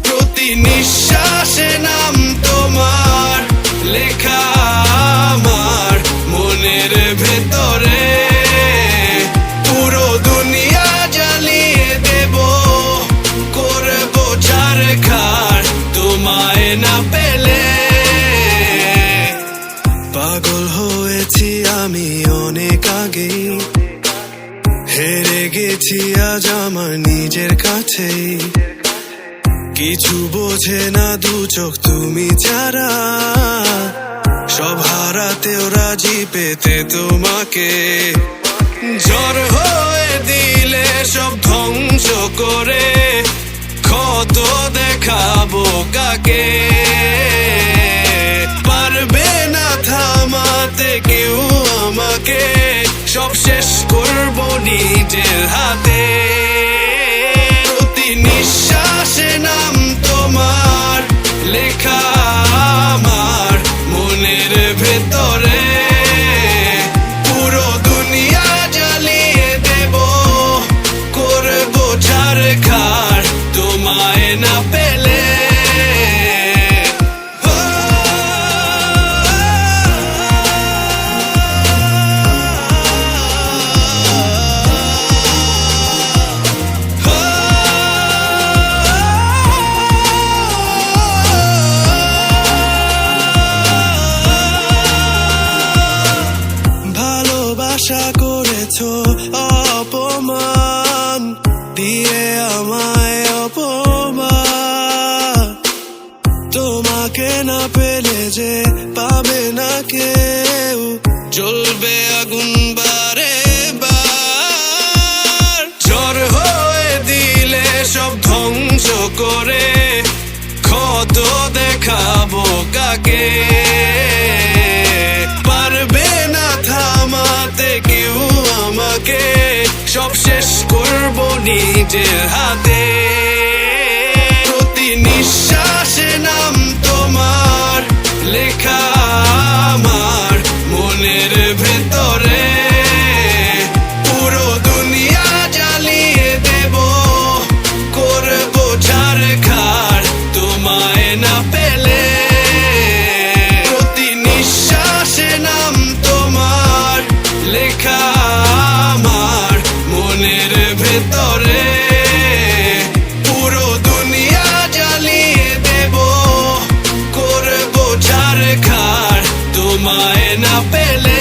প্রতি নিঃশ্বাসে নাম তোমার লেখা আমার মনের ভেতরে। পুরো দুনিয়া জ্বালিয়ে দেব, করব ছারখার তোমায় না পেলে। পাগল হয়েছি আমি অনেক আগেই, হেরে গেছি আজ আমার নিজের কাছেই। কিছু বোঝে না দু চোখ তুমি ছাড়া, সব হারাতেও রাজি পেতে তোমাকে। ঝড় হয়ে দিলে সব ধ্বংস করে, ক্ষত দেখাবো কাকে। পারবে না থামাতে কেউ আমাকে, সব শেষ করবো নিজের হাতে। প্রতি নিঃশ্বাসে নাম তোমার লেখা আমার মনের ভেতরে। পুরো দুনিয়া জ্বালিয়ে দেব, করব ছারখার তোমায় না পেলে। আশা করেছো অপমান দিয়ে আমায় অপমান, তোমাকে না পেলে যে পাবে না কেউ, জ্বলবে আগুন বারে বার। ঝড় হয়ে দিলে সব ধ্বংস করে, ক্ষত দেখাবো কাকে। পারবে না থামাতে কেউ আমাকে, সব শেষ করবো নিজের হাতে। প্রতি নিঃশ্বাসে নাম তোমার লেখা আমার মনের ভেতরে। পুরো দুনিয়া জ্বালিয়ে দেব, করব ছারখার তোমায় না পেলে। প্রতি নিঃশ্বাসে নাম তোমার লেখা আমার মনের ভেতরে। পুরো দুনিয়া জ্বালিয়ে দেব, করব ছারখার তোমায় না পেলে।